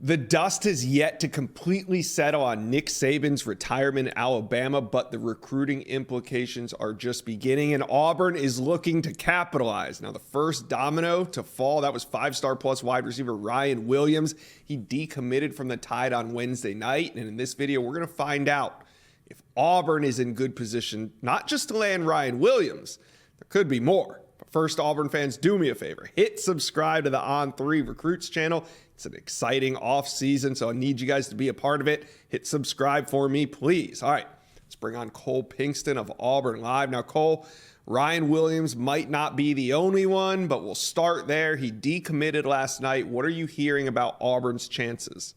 The dust has yet to completely settle on Nick Saban's retirement in Alabama, but the recruiting implications are just beginning, and Auburn is looking to capitalize. Now, the first domino to fall, that was five-star plus wide receiver Ryan Williams. He decommitted from the Tide on Wednesday night, and in this video, we're going to find out if Auburn is in good position, not just to land Ryan Williams, there could be more. But first, Auburn fans, do me a favor. Hit subscribe to the On3 Recruits channel. It's an exciting off season, so I need you guys to be a part of it. Hit subscribe for me, please. All right, let's bring on Cole Pinkston of Auburn Live. Now, Cole, Ryan Williams might not be the only one, but we'll start there. He decommitted last night. What are you hearing about Auburn's chances?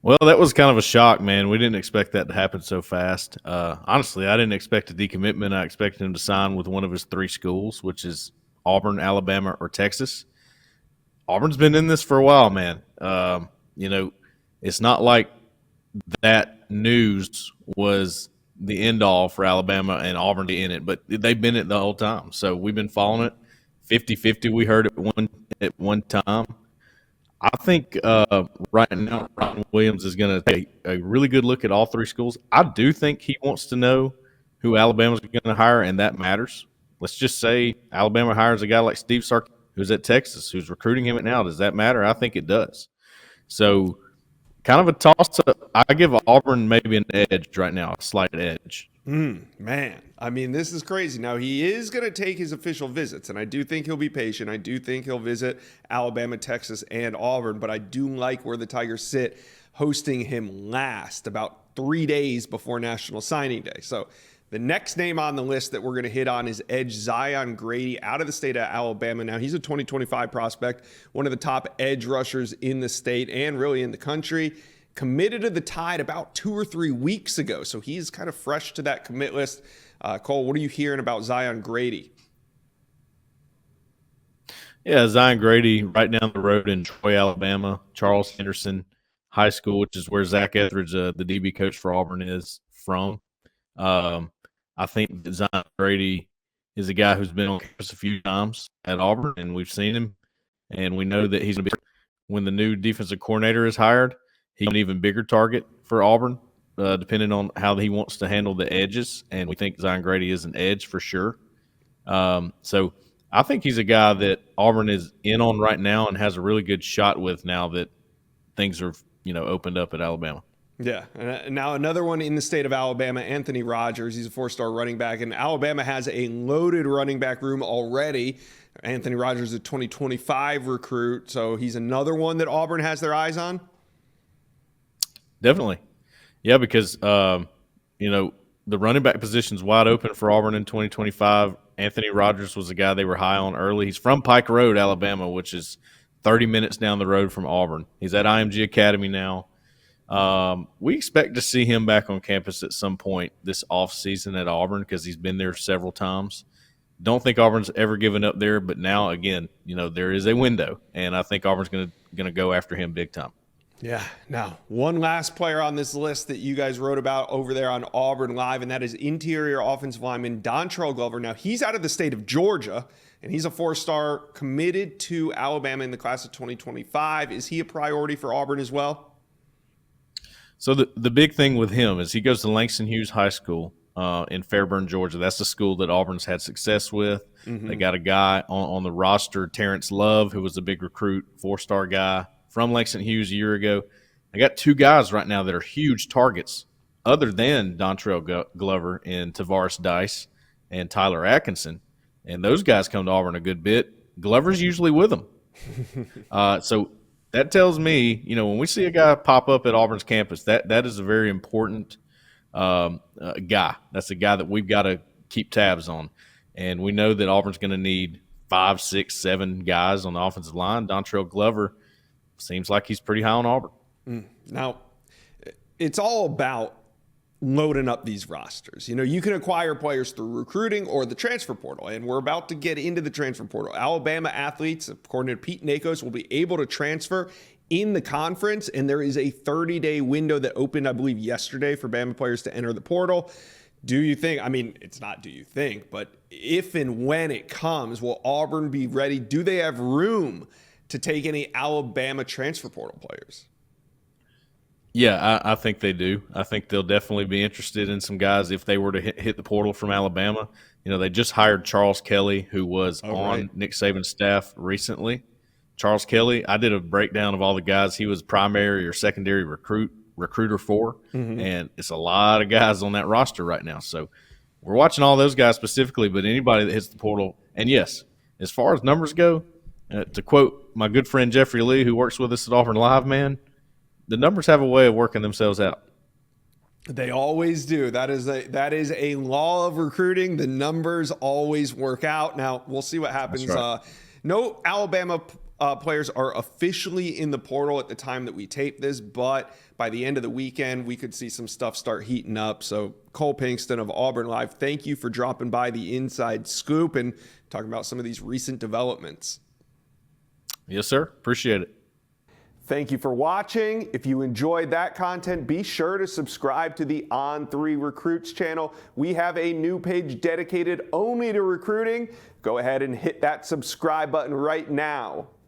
Well, that was kind of a shock, man. We didn't expect that to happen so fast. Honestly, I didn't expect a decommitment. I expected him to sign with one of his three schools, which is Auburn, Alabama, or Texas. Auburn's been in this for a while, man. It's not like that news was the end all for Alabama and Auburn to be in it, but they've been in it the whole time. So we've been following it 50-50. We heard it at one time. I think right now Ryan Williams is going to take a really good look at all three schools. I do think he wants to know who Alabama's going to hire, and that matters. Let's just say Alabama hires a guy like Steve Sarkisian, who's at Texas, who's recruiting him now. Does that matter? I think it does. So kind of a toss-up. I give Auburn maybe an edge right now, a slight edge. Man, I mean, this is crazy. Now, he is going to take his official visits, and I do think he'll be patient. I do think he'll visit Alabama, Texas, and Auburn, but I do like where the Tigers sit hosting him last, about 3 days before National Signing Day. So the next name on the list that we're going to hit on is edge Zion Grady out of the state of Alabama. Now, he's a 2025 prospect, one of the top edge rushers in the state and really in the country. Committed to the Tide about 2 or 3 weeks ago, so he's kind of fresh to that commit list. Cole, what are you hearing about Zion Grady? Yeah, Zion Grady right down the road in Troy, Alabama, Charles Henderson High School, which is where Zach Etheridge, the DB coach for Auburn, is from. I think that Zion Grady is a guy who's been on campus a few times at Auburn, and we've seen him, and we know that he's going to be when the new defensive coordinator is hired. He's an even bigger target for Auburn, depending on how he wants to handle the edges. And we think Zion Grady is an edge for sure. So I think he's a guy that Auburn is in on right now and has a really good shot with now that things are, opened up at Alabama. Yeah. And now another one in the state of Alabama, Anthony Rogers. He's a 4-star running back, and Alabama has a loaded running back room already. Anthony Rogers is a 2025 recruit, so he's another one that Auburn has their eyes on. Definitely. Yeah, because, the running back position's wide open for Auburn in 2025. Anthony Rogers was a guy they were high on early. He's from Pike Road, Alabama, which is 30 minutes down the road from Auburn. He's at IMG Academy now. We expect to see him back on campus at some point this offseason at Auburn because he's been there several times. Don't think Auburn's ever given up there, but now, again, there is a window, and I think Auburn's going to go after him big time. Yeah. Now, one last player on this list that you guys wrote about over there on Auburn Live, and that is interior offensive lineman Dontrell Glover. Now, he's out of the state of Georgia, and he's a 4-star committed to Alabama in the class of 2025. Is he a priority for Auburn as well? So the big thing with him is he goes to Langston Hughes High School in Fairburn, Georgia. That's the school that Auburn's had success with. Mm-hmm. They got a guy on the roster, Terrence Love, who was a big recruit, 4-star guy from Langston Hughes a year ago. I got 2 guys right now that are huge targets other than Dontrell Glover and Tavares Dice and Tyler Atkinson. And those guys come to Auburn a good bit. Glover's usually with them. So that tells me, when we see a guy pop up at Auburn's campus, that is a very important guy. That's a guy that we've got to keep tabs on. And we know that Auburn's going to need 5, 6, 7 guys on the offensive line. Dontrell Glover seems like he's pretty high on Auburn. Now, it's all about loading up these rosters. You can acquire players through recruiting or the transfer portal, and we're about to get into the transfer portal. Alabama athletes, according to Pete Nakos, will be able to transfer in the conference, and there is a 30-day window that opened, I believe, yesterday for Bama players to enter the portal. Do you think, it's not do you think, but if and when it comes, will Auburn be ready? Do they have room to take any Alabama transfer portal players? Yeah, I think they do. I think they'll definitely be interested in some guys if they were to hit the portal from Alabama. You know, they just hired Charles Kelly, who was on Nick Saban's staff recently. Charles Kelly, I did a breakdown of all the guys he was primary or secondary recruiter for, and it's a lot of guys on that roster right now. So we're watching all those guys specifically, but anybody that hits the portal. And yes, as far as numbers go, to quote my good friend Jeffrey Lee, who works with us at Auburn Live, man, the numbers have a way of working themselves out. They always do. That is a law of recruiting. The numbers always work out. Now, we'll see what happens. Right. No Alabama players are officially in the portal at the time that we tape this, but by the end of the weekend, we could see some stuff start heating up. So Cole Pinkston of Auburn Live, thank you for dropping by the inside scoop and talking about some of these recent developments. Yes, sir. Appreciate it. Thank you for watching. If you enjoyed that content, be sure to subscribe to the On3 Recruits channel. We have a new page dedicated only to recruiting. Go ahead and hit that subscribe button right now.